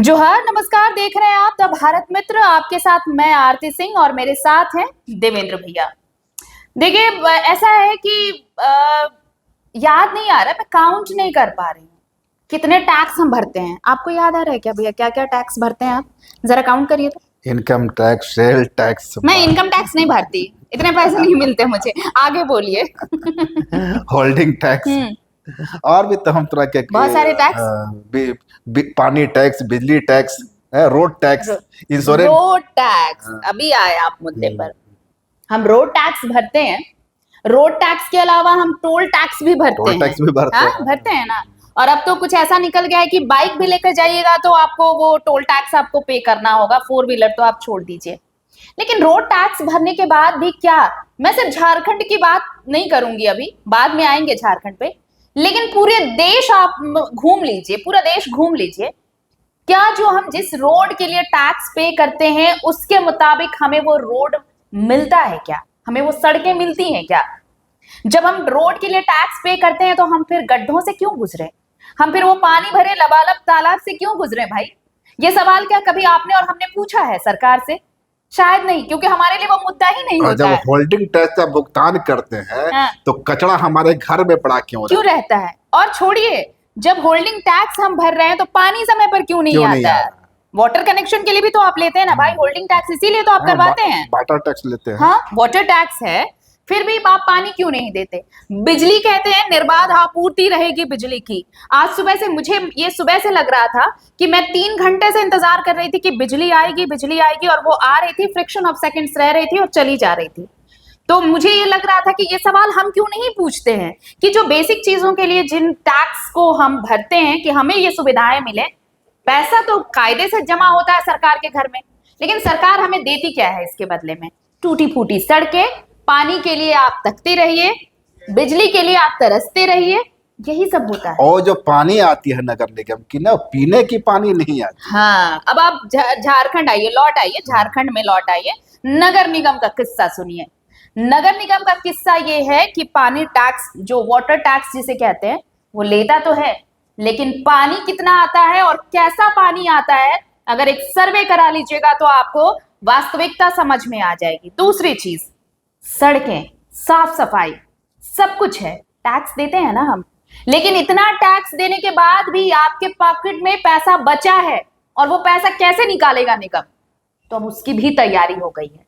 जोहार नमस्कार। देख रहे हैं आप द भारत मित्र। आपके साथ मैं आरती सिंह और मेरे साथ हैं देवेंद्र भैया। देखिए ऐसा है कि याद नहीं आ रहा, मैं काउंट नहीं कर पा रही हूँ कितने टैक्स हम भरते हैं। आपको याद आ रहा है क्या भैया, क्या क्या टैक्स भरते हैं आप? जरा काउंट करिए तो। Income tax, sale tax. मैं इनकम टैक्स नहीं भरती, इतने पैसे नहीं मिलते मुझे। आगे बोलिए। होल्डिंग टैक्स और भी तमाम तरह के बहुत सारे टैक्स। पानी टैक्स, बिजली tax, road tax, insurance. Road tax अभी आए आप मुद्दे पर। हम रोड टैक्स भरते हैं। रोड टैक्स के अलावा हम टोल टैक्स भी भरते हैं। टैक्स भी भरते हैं ना। और अब तो कुछ ऐसा निकल गया है कि बाइक भी लेकर जाइएगा तो आपको वो टोल टैक्स आपको पे करना होगा। 4 व्हीलर तो आप छोड़ दीजिए। लेकिन रोड टैक्स भरने के बाद भी क्या, मैं सिर्फ झारखंड की बात नहीं करूंगी, अभी बाद में आएंगे झारखंड पे, लेकिन पूरे देश आप घूम लीजिए, पूरा देश घूम लीजिए। क्या जो हम जिस रोड के लिए टैक्स पे करते हैं उसके मुताबिक हमें वो रोड मिलता है क्या? हमें वो सड़कें मिलती हैं क्या? जब हम रोड के लिए टैक्स पे करते हैं तो हम फिर गड्ढों से क्यों गुजरे? हम फिर वो पानी भरे लबालब तालाब से क्यों गुजरे भाई? ये सवाल क्या कभी आपने और हमने पूछा है सरकार से? शायद नहीं, क्योंकि हमारे लिए वो मुद्दा ही नहीं होता है। जब होल्डिंग टैक्स का भुगतान करते हैं तो कचरा हमारे घर में पड़ा क्यों रहता है? और छोड़िए, जब होल्डिंग टैक्स हम भर रहे हैं तो पानी समय पर क्यों नहीं आता है? वाटर कनेक्शन के लिए भी तो आप लेते हैं ना भाई होल्डिंग टैक्स, इसीलिए तो आप करवाते हैं। वाटर टैक्स लेते हैं। हाँ, वाटर टैक्स है, फिर भी आप पानी क्यों नहीं देते? बिजली कहते हैं निर्बाध आपूर्ति रहेगी बिजली की। आज सुबह से मुझे ये सुबह से लग रहा था कि मैं 3 घंटे से इंतजार कर रही थी कि बिजली आएगी, और वो आ रही थी, फ्रिक्शन ऑफ सेकंड्स रह रही थी और चली जा रही थी। तो मुझे ये लग रहा था कि ये सवाल हम क्यों नहीं पूछते हैं कि जो बेसिक चीजों के लिए जिन टैक्स को हम भरते हैं कि हमें ये सुविधाएं मिले। पैसा तो कायदे से जमा होता है सरकार के घर में, लेकिन सरकार हमें देती क्या है इसके बदले में? टूटी फूटी सड़कें, पानी के लिए आप तकते रहिए, बिजली के लिए आप तरसते रहिए, यही सब होता है। और जो पानी आती है नगर निगम की ना, पीने की पानी नहीं आती। हाँ, अब आप झारखंड आइए, लौट आइए, झारखंड में लौट आइए, नगर निगम का किस्सा सुनिए। नगर निगम का किस्सा ये है कि पानी टैक्स, जो वाटर टैक्स जिसे कहते हैं, वो लेता तो है, लेकिन पानी कितना आता है और कैसा पानी आता है, अगर एक सर्वे करा लीजिएगा तो आपको वास्तविकता समझ में आ जाएगी। दूसरी चीज, सड़कें, साफ सफाई, सब कुछ है, टैक्स देते हैं ना हम, लेकिन इतना टैक्स देने के बाद भी आपके पॉकेट में पैसा बचा है, और वो पैसा कैसे निकालेगा निगम? तो अब उसकी भी तैयारी हो गई है।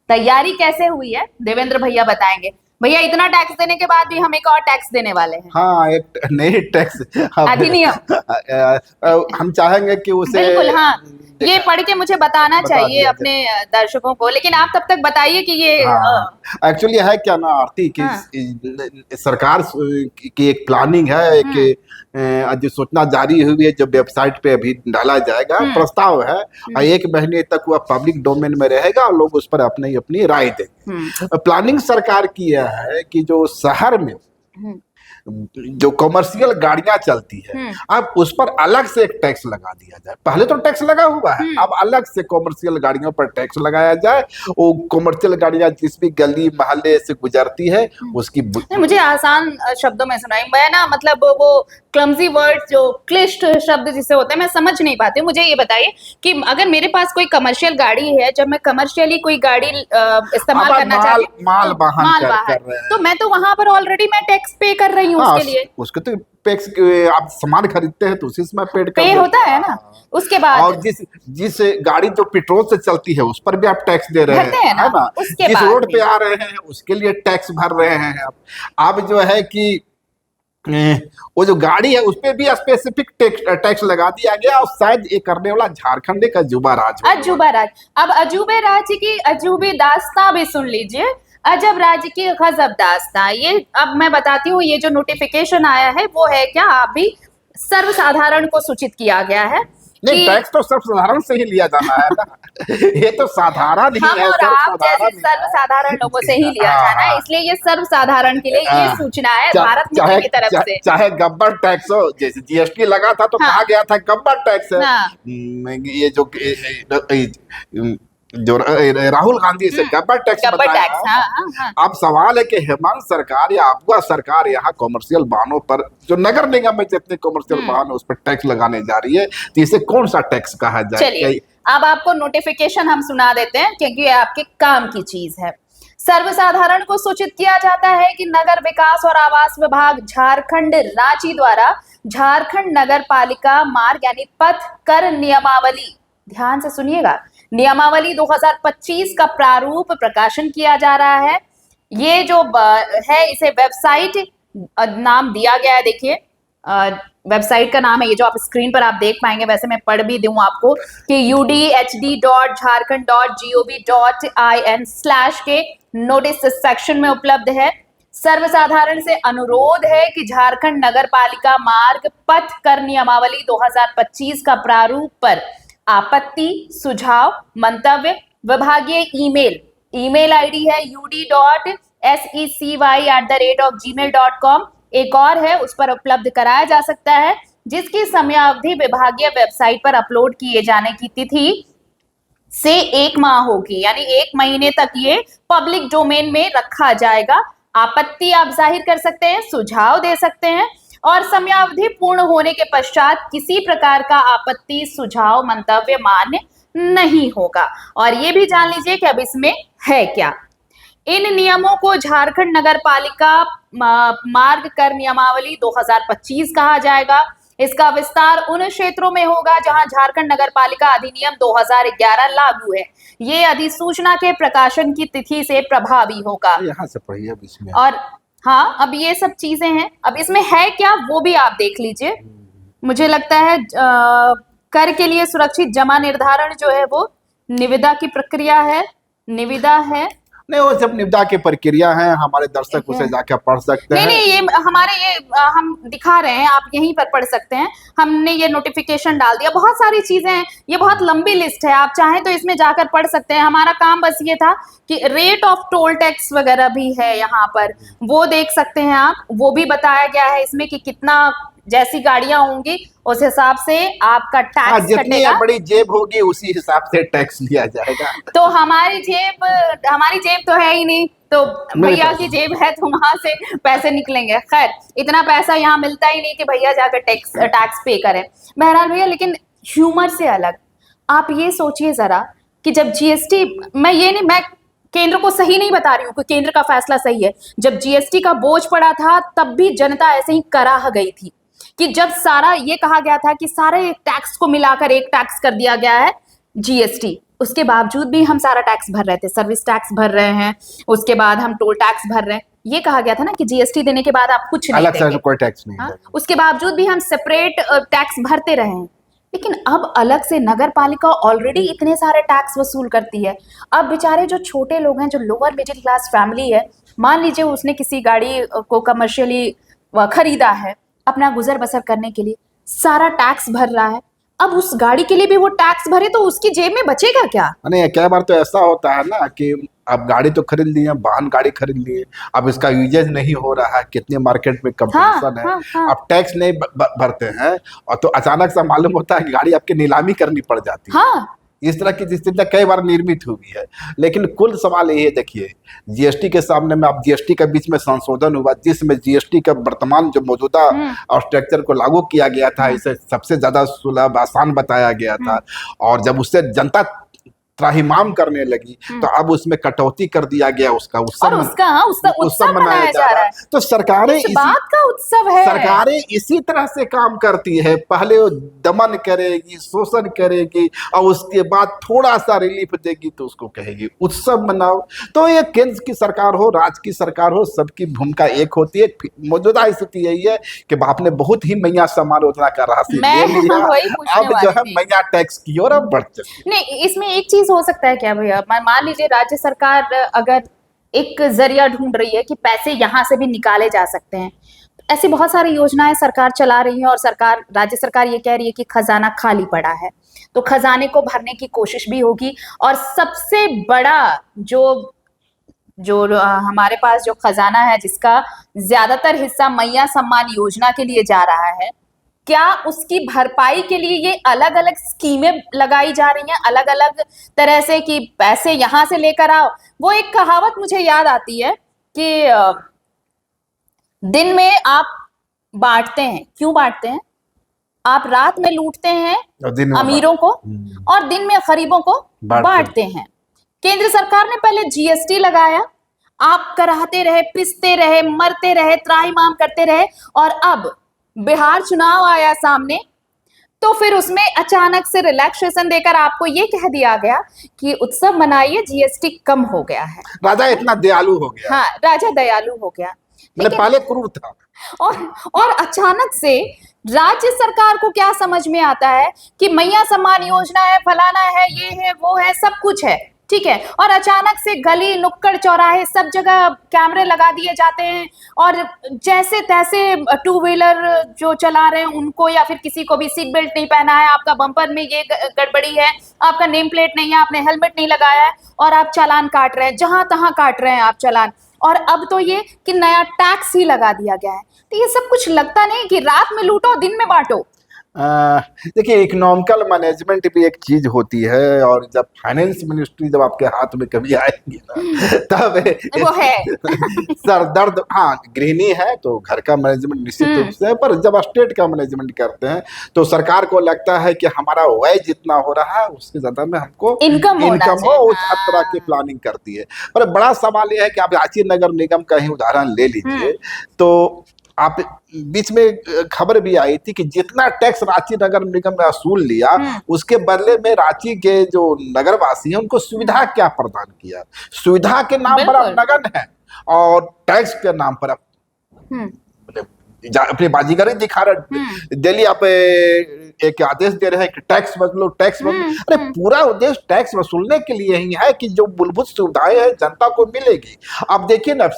तैयारी कैसे हुई है देवेंद्र भैया बताएंगे। भैया, इतना टैक्स देने के बाद भी हम एक और टैक्स देने वाले हैं। हाँ, एक नई टैक्स अधिनियम हम चाहेंगे कि उसे बिल्कुल। हाँ, ये पढ़ के मुझे बताना चाहिए अपने दर्शकों को, लेकिन आप तब तक बताइए कि ये एक्चुअली है क्या ना आरती की सरकार की एक प्लानिंग है, एक अधिसूचना जारी हुई है जो वेबसाइट पे अभी डाला जाएगा। प्रस्ताव है, 1 महीने तक वह पब्लिक डोमेन में रहेगा और लोग उस पर अपनी अपनी राय देंगे। प्लानिंग सरकार की यह है कि जो शहर में जो कमर्शियल गाड़ियां चलती है, अब उस पर अलग से एक टैक्स लगा दिया जाए। पहले तो टैक्स लगा हुआ है, अब अलग से कमर्शियल गाड़ियों पर टैक्स लगाया जाए। वो कमर्शियल गाड़ियां जिस भी गली मोहल्ले से गुजरती है उसकी मुझे आसान शब्दों में सुनाई, मैं ना मतलब वो क्लमजी वर्ड, जो क्लिष्ट शब्द जिसे होते हैं, मैं समझ नहीं पाती। मुझे ये बताइए कि अगर मेरे पास कोई कमर्शियल गाड़ी है, जब मैं कमर्शियली कोई गाड़ी इस्तेमाल करना चाहती हूँ, माल वाहन, तो मैं तो वहां पर ऑलरेडी मैं टैक्स पे कर रही हूँ उसके लिए। उसके तो टैक्स, आप सामान खरीदते हैं तो उसी में पे होता है ना। उसके बाद और जिस गाड़ी जो पेट्रोल से चलती है उस पर भी आप टैक्स दे रहे हैं, है ना। जिस रोड पे आ रहे हैं उसके लिए टैक्स भर रहे हैं। अब जो है कि वो जो गाड़ी है उस पर भी स्पेसिफिक टैक्स लगा दिया गया, और शायद ये करने वाला झारखंड का अजूबा राज। अब अजूबे राज की अजूबी दास्तां भी सुन लीजिए। अजब राज्य की गजब दास्तां। ये अब मैं बताती हूँ, ये जो नोटिफिकेशन आया है वो है क्या, अभी सर्वसाधारण को सूचित किया गया है। नहीं, टैक्स तो सर्वसाधारण से ही लिया जाना है ना। ये तो साधारण ही है, सर्वसाधारण लोगों से ही लिया जाना है, इसलिए ये सर्वसाधारण के लिए ये सूचना है भारत मित्र की तरफ से। चाहे गब्बर टैक्स हो, जैसे जीएसटी लगा था तो कहा गया था गब्बर टैक्स है। ये जो जो राहुल गांधी इसे गब्बर टैक्स गब्बर बताया टैक्स, है। हाँ हाँ हाँ। अब सवाल है कि हेमंत सरकार या अफवाह सरकार यहाँ कॉमर्शियल वाहनों पर, जो नगर निगम में जितने कॉमर्शियल वाहन है उस पर टैक्स लगाने जा रही है, तो इसे कौन सा टैक्स कहा जाए? चलिए अब आपको नोटिफिकेशन हम सुना देते हैं क्योंकि ये आपके काम की चीज है। सर्वसाधारण को सूचित किया जाता है कि नगर विकास और आवास विभाग झारखंड रांची द्वारा झारखंड नगर पालिका मार्ग यानी पथ कर नियमावली, ध्यान से सुनिएगा, नियमावली 2025 का प्रारूप प्रकाशन किया जा रहा है। ये जो है इसे वेबसाइट नाम दिया गया है, देखिए वेबसाइट का नाम है ये जो आप स्क्रीन पर आप देख पाएंगे, वैसे मैं पढ़ भी दूं आपको कि udhd.jharkhand.gov.in/ के नोटिस सेक्शन में उपलब्ध है। सर्वसाधारण से अनुरोध है कि झारखंड नगर पालिका मार्ग पथ कर नियमावली 2025 का प्रारूप पर आपत्ति, सुझाव, मंतव्य विभागीय ईमेल आईडी है ud.secy@gmail.com, एक और है उस पर उपलब्ध कराया जा सकता है, जिसकी समयावधि विभागीय वेबसाइट पर अपलोड किए जाने की तिथि से 1 माह होगी, यानी 1 महीने तक ये पब्लिक डोमेन में रखा जाएगा। आपत्ति आप जाहिर कर सकते हैं, सुझाव दे सकते हैं और समयावधि पूर्ण होने के पश्चात किसी प्रकार का आपत्ति, सुझाव, मंतव्य मान्य नहीं होगा। और ये भी जान लीजिए कि अब इसमें है क्या। इन नियमों को झारखंड नगर पालिका मार्ग कर नियमावली 2025 कहा जाएगा। इसका विस्तार उन क्षेत्रों में होगा जहां झारखंड नगर पालिका अधिनियम 2011 लागू है। ये अधिसूचना के प्रकाशन की तिथि से प्रभावी होगा। यहाँ से पढ़िए अब इसमें। और हाँ, अब ये सब चीजें हैं, अब इसमें है क्या वो भी आप देख लीजिए। मुझे लगता है कर के लिए सुरक्षित जमा निर्धारण जो है वो निविदा की प्रक्रिया है, निविदा है। नहीं, वो सब निविदा की प्रक्रिया है, हमारे दर्शक उसे जाकर पढ़ सकते हैं। नहीं, ये हमारे ये हम दिखा रहे हैं, आप यहीं पर पढ़ सकते हैं। हमने ये नोटिफिकेशन डाल दिया, बहुत सारी चीजें हैं, ये बहुत लंबी लिस्ट है, आप चाहें तो इसमें जाकर पढ़ सकते हैं। हमारा काम बस ये था कि रेट ऑफ टोल टैक्स वगैरह भी है यहाँ पर, वो देख सकते हैं आप। वो भी बताया गया है इसमें कि कितना, जैसी गाड़ियां होंगी उस हिसाब से आपका टैक्स जितनी बड़ी जेब होगी उसी हिसाब से टैक्स लिया जाएगा। तो हमारी जेब तो है ही नहीं, तो भैया की जेब है तो वहां से पैसे निकलेंगे। खैर, इतना पैसा यहाँ मिलता ही नहीं कि भैया जाकर टैक्स पे करें। बहरहाल भैया, लेकिन ह्यूमर से अलग आप ये सोचिए जरा कि जब जीएसटी, मैं केंद्र को सही नहीं बता रही हूँ कि केंद्र का फैसला सही है, जब जीएसटी का बोझ पड़ा था तब भी जनता ऐसे ही कराह गई थी कि जब सारा ये कहा गया था कि सारे टैक्स को मिलाकर एक टैक्स कर दिया गया है जीएसटी, उसके बावजूद भी हम सारा टैक्स भर रहे थे, सर्विस टैक्स भर रहे हैं, उसके बाद हम टोल टैक्स भर रहे हैं। ये कहा गया था ना कि जीएसटी देने के बाद आप कुछ नहीं अलग देंगे, से कोई टैक्स नहीं। हाँ? उसके बावजूद भी हम सेपरेट टैक्स भरते रहे हैं। लेकिन अब अलग से नगर पालिका ऑलरेडी इतने सारे टैक्स वसूल करती है। अब बेचारे जो छोटे लोग हैं, जो लोअर मिडिल क्लास फैमिली है, मान लीजिए उसने किसी गाड़ी को कमर्शियली खरीदा है अपना गुजर बसर करने के लिए, सारा टैक्स भर रहा है, अब उस गाड़ी के लिए भी वो टैक्स भरे तो उसकी जेब में बचेगा क्या? नहीं, कई बार तो ऐसा होता है ना कि अब गाड़ी तो खरीद लिए, वाहन गाड़ी खरीद लिए, अब इसका यूजेज नहीं हो रहा है, कितने मार्केट में कंपटीशन है, हाँ। अब टैक्स नहीं भरते हैं और तो अचानक से मालूम होता है कि गाड़ी आपकी नीलामी करनी पड़ जाती है। हाँ। इस तरह की स्थितियां कई बार निर्मित हुई है। लेकिन कुल सवाल ये देखिए, जीएसटी के सामने में अब जीएसटी के बीच में संशोधन हुआ, जिसमें जीएसटी का वर्तमान जो मौजूदा स्ट्रक्चर को लागू किया गया था, इसे सबसे ज्यादा सुलभ आसान बताया गया था, और जब उससे जनता त्राहिमाम करने लगी तो अब उसमें कटौती कर दिया गया, उसका उत्सव मनाया जा रहा है। तो सरकारें इस बात का उत्सव है, सरकारें इसी तरह से काम करती है, पहले वो दमन करेगी, शोषण करेगी और उसके बाद थोड़ा सा रिलीफ देगी तो उसको कहेगी उत्सव मनाओ। तो ये केंद्र की सरकार हो, राज्य की सरकार हो, सबकी भूमिका एक होती है। मौजूदा स्थिति यही है कि आपने बहुत ही मैया समान योजना का राशि ले लिया, अब जो है मैया टैक्स की ओर अब बढ़ चुकी। नहीं, इसमें एक चीज हो सकता है क्या भैया, मान लीजिए राज्य सरकार अगर एक जरिया ढूंढ रही है कि पैसे यहां से भी निकाले जा सकते हैं, ऐसी बहुत सारी योजनाएं सरकार चला रही है और राज्य सरकार ये कह रही है कि खजाना खाली पड़ा है, तो खजाने को भरने की कोशिश भी होगी। और सबसे बड़ा जो हमारे पास जो खजाना है, जिसका ज्यादातर हिस्सा मैया सम्मान योजना के लिए जा रहा है, क्या उसकी भरपाई के लिए ये अलग अलग स्कीमें लगाई जा रही हैं, अलग अलग तरह से, कि पैसे यहां से लेकर आओ? वो एक कहावत मुझे याद आती है कि दिन में आप बांटते हैं, क्यों बांटते हैं? आप रात में लूटते हैं और दिन में अमीरों को और दिन में गरीबों को बांटते हैं। केंद्र सरकार ने पहले जीएसटी लगाया, आप कराते रहे, पिसते रहे, मरते रहे, त्राहिमाम करते रहे, और अब बिहार चुनाव आया सामने, तो फिर उसमें अचानक से रिलैक्सेशन देकर आपको ये कह दिया गया कि उत्सव मनाइए, जीएसटी कम हो गया है। राजा इतना दयालु हो गया। हाँ, राजा दयालु हो गया। मतलब पहले क्रूर था। और अचानक से राज्य सरकार को क्या समझ में आता है कि मैया सम्मान योजना है, फलाना है, ये है, वो है, सब कुछ है, ठीक है, और अचानक से गली नुक्कड़ चौराहे सब जगह कैमरे लगा दिए जाते हैं, और जैसे तैसे टू व्हीलर जो चला रहे हैं उनको, या फिर किसी को भी सीट बेल्ट नहीं पहना है, आपका बम्पर में ये गड़बड़ी है, आपका नेम प्लेट नहीं है, आपने हेलमेट नहीं लगाया है, और आप चालान काट रहे हैं, जहां तहां काट रहे हैं आप चालान। और अब तो ये कि नया टैक्स ही लगा दिया गया है। तो ये सब कुछ लगता नहीं कि रात में लूटो दिन में बांटो। देखिए, इकोनॉमिकल मैनेजमेंट भी एक चीज होती है, और जब फाइनेंस मिनिस्ट्री जब आपके हाथ में कभी आएगी ना, तब वो है सर दर्द। हाँ, गृहिणी है तो घर का मैनेजमेंट निश्चित रूप से है, पर जब स्टेट का मैनेजमेंट करते हैं तो सरकार को लगता है कि हमारा व्यय जितना हो रहा है उसके ज्यादा में हमको इनकम हो, उस हर तरह की प्लानिंग करती है। पर बड़ा सवाल यह है कि आप रांची नगर निगम का ही उदाहरण ले लीजिए, तो आप बीच में खबर भी आई थी कि जितना टैक्स रांची नगर निगम ने वसूल लिया, उसके बदले में रांची के जो नगरवासी हैं उनको सुविधा क्या प्रदान किया। सुविधा के नाम पर अब नगद है और टैक्स के नाम पर अब अपनी बाजीगरी दिखा रहे। दिल्ली आप एक आदेश दे रहे हैं कि टैक्स वसूलो, टैक्स वसूलो। अरे पूरा उद्देश्य टैक्स वसूलने के लिए ही है कि जो मूलभूत सुविधाएं हैं जनता को मिलेगी। अब देखिए ना,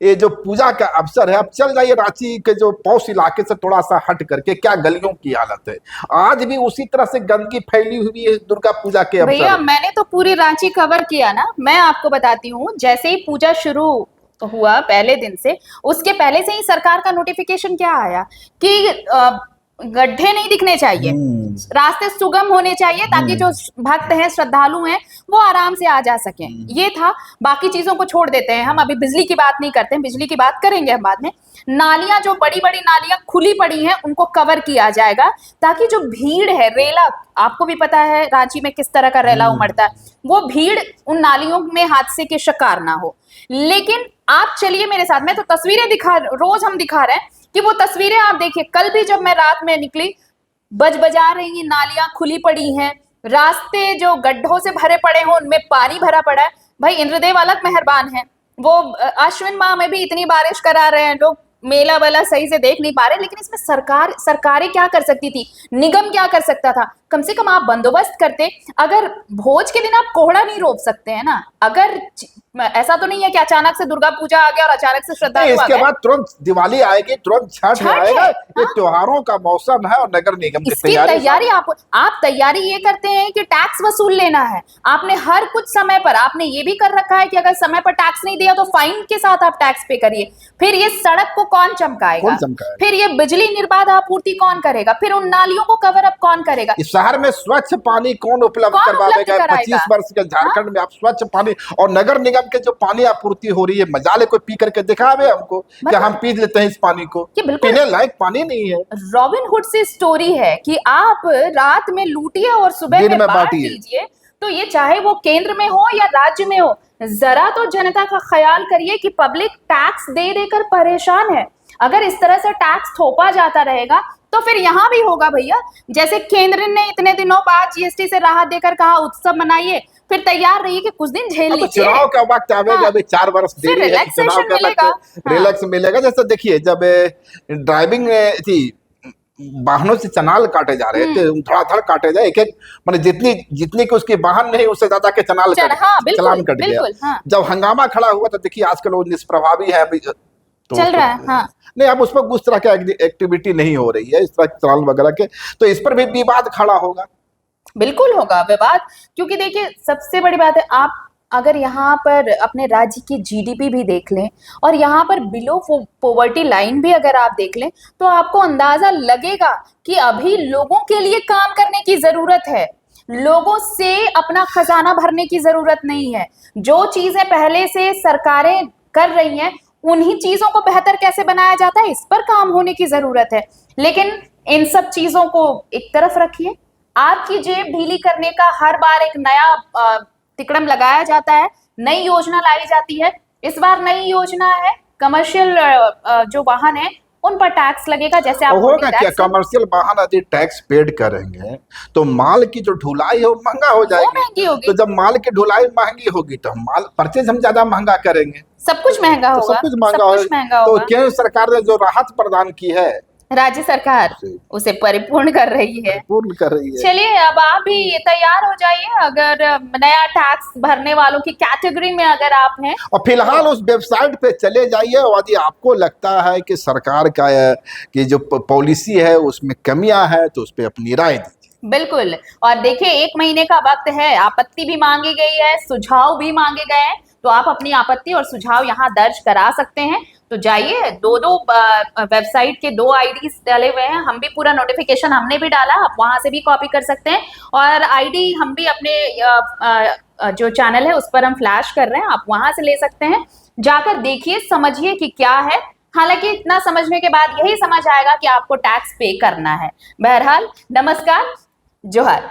ये जो पूजा का अवसर है, अब चल जाइए रांची के जो पौष इलाके से थोड़ा सा हट करके, क्या गलियों की हालत है। आज भी उसी तरह से गंदगी फैली हुई है दुर्गा पूजा के अवसर। भैया मैंने तो पूरी रांची कवर किया ना, मैं आपको बताती हूँ। जैसे ही पूजा शुरू हुआ पहले दिन से, उसके पहले से ही सरकार का नोटिफिकेशन क्या आया कि गड्ढे नहीं दिखने चाहिए, रास्ते सुगम होने चाहिए, ताकि जो भक्त हैं, श्रद्धालु हैं, वो आराम से आ जा सकें। ये था। बाकी चीजों को छोड़ देते हैं हम, अभी बिजली की बात नहीं करते हैं, बिजली की बात करेंगे हम बाद में। नालियां, जो बड़ी बड़ी नालियां खुली पड़ी हैं, उनको कवर किया जाएगा, ताकि जो भीड़ है, रेला, आपको भी पता है रांची में किस तरह का रेला उमड़ता है, वो भीड़ उन नालियों में हादसे के शिकार ना हो। लेकिन आप चलिए मेरे साथ में, तो तस्वीरें रोज हम दिखा रहे हैं कि वो तस्वीरें आप देखिए। कल भी जब मैं रात में निकली, बजा रही हैं, नालियां खुली पड़ी हैं, रास्ते जो गड्ढों से भरे पड़े हों उनमें पानी भरा पड़ा है। भाई इंद्रदेव अलग मेहरबान है, वो अश्विन माह में भी इतनी बारिश करा रहे हैं, लोग मेला वाला सही से देख नहीं पा रहे। लेकिन इसमें सरकारें क्या कर सकती थी, निगम क्या कर सकता था? कम से कम आप बंदोबस्त करते। अगर भोज के दिन आप कोहड़ा नहीं रोक सकते हैं ना, अगर ऐसा तो नहीं है कि अचानक से दुर्गा पूजा आ गया और अचानक से श्रद्धा, इसके बाद तुरंत दिवाली आएगी, तुरंत छठ आएगा। ये त्योहारों का मौसम है और नगर निगम की तैयारी आप तैयारी ये करते हैं कि टैक्स वसूल लेना है। आपने हर कुछ समय पर, आपने ये भी कर रखा है कि अगर समय पर टैक्स नहीं दिया तो फाइन के साथ आप टैक्स पे करिए। फिर ये सड़क को कौन चमकाएगा? फिर ये बिजली निर्बाध आपूर्ति कौन करेगा? फिर उन नालियों को कवर अप कौन करेगा? शहर में स्वच्छ पानी कौन उपलब्ध करवाएगा? 25 वर्ष के झारखंड में आप स्वच्छ पानी और नगर निगम के जो पानी आपूर्ति हो रही है, मजाले कोई पी करके दिखावे हमको कि हम पी लेते हैं इस पानी को, पीने लायक पानी नहीं है। रॉबिन हुड से स्टोरी है कि आप रात में लूटिए और सुबह में बांट दीजिए। तो ये चाहे वो केंद्र में हो या राज्य में हो, जरा तो जनता का ख्याल करिए कि पब्लिक टैक्स दे देकर परेशान है। अगर इस तरह से टैक्स थोपा जाता रहेगा तो फिर यहाँ भी होगा भैया। जैसे केंद्र ने इतने दिनों बाद जीएसटी से राहत देकर कहा उत्सव मनाइए, फिर तैयार रहिए कि कुछ दिन झेल लीजिए। चुनाव का वक्त आवेगा, अभी 4 वर्ष देरी है, चुनाव का वक्त रिलैक्स मिलेगा। जैसे देखिए, जब ड्राइविंग थी, वाहनों से चनाल काटे जा रहे थे, धड़ाधड़ काटे जाए, एक माने जितनी की उसकी वाहन नहीं, उससे ज्यादा के चलान कट गया। जब हंगामा खड़ा हुआ तो देखिए आजकल वो निष्प्रभावी है, अभी चल रहा है। हाँ। नहीं, अब उस पर उस तरह का एक्टिविटी नहीं हो रही है, इस तरह चलान वगैरह के, तो इस पर भी विवाद खड़ा होगा। बिल्कुल होगा विवाद, क्योंकि देखिए सबसे बड़ी बात है, अगर यहाँ पर अपने राज्य की जीडीपी भी देख लें और यहाँ पर बिलो पॉवर्टी लाइन भी अगर आप देख लें, तो आपको अंदाजा लगेगा कि अभी लोगों के लिए काम करने की जरूरत है, लोगों से अपना खजाना भरने की जरूरत नहीं है। जो चीजें पहले से सरकारें कर रही हैं, उन्हीं चीजों को बेहतर कैसे बनाया जाता है, इस पर काम होने की जरूरत है। लेकिन इन सब चीजों को एक तरफ रखिए, आपकी जेब ढीली करने का हर बार एक नया तिकड़म लगाया जाता है, नई योजना लाई जाती है। इस बार नई योजना है कमर्शियल जो वाहन है उन पर टैक्स लगेगा, जैसे आप होगा क्या, कमर्शियल वाहन यदि टैक्स पेड करेंगे तो माल की जो ढुलाई है वो महंगा हो जाएगी, महंगी होगी। तो जब माल की ढुलाई महंगी होगी तो हम माल परचेज हम ज्यादा महंगा करेंगे, सब कुछ महंगा होगा, तो सब कुछ महंगा होगा। तो केंद्र सरकार ने जो राहत प्रदान की है, राज्य सरकार उसे परिपूर्ण कर रही है, पूर्ण कर रही है। चलिए अब आप भी तैयार हो जाइए, अगर नया टैक्स भरने वालों की कैटेगरी में अगर आप हैं। और फिलहाल उस वेबसाइट पे चले जाइए, और यदि आपको लगता है कि सरकार का की जो पॉलिसी है उसमें कमियां है तो उस पर अपनी राय दीजिए। बिल्कुल, और देखिए 1 महीने का वक्त है, आपत्ति भी मांगी गई है, सुझाव भी मांगे गए हैं, तो आप अपनी आपत्ति और सुझाव यहाँ दर्ज करा सकते हैं। तो जाइए, दो वेबसाइट के 2 आईडीज डाले हुए हैं, हम भी पूरा नोटिफिकेशन हमने भी डाला, आप वहां से भी कॉपी कर सकते हैं, और आईडी हम भी अपने जो चैनल है उस पर हम फ्लैश कर रहे हैं, आप वहां से ले सकते हैं। जाकर देखिए, समझिए कि क्या है। हालांकि इतना समझने के बाद यही समझ आएगा कि आपको टैक्स पे करना है। बहरहाल, नमस्कार, जोहार।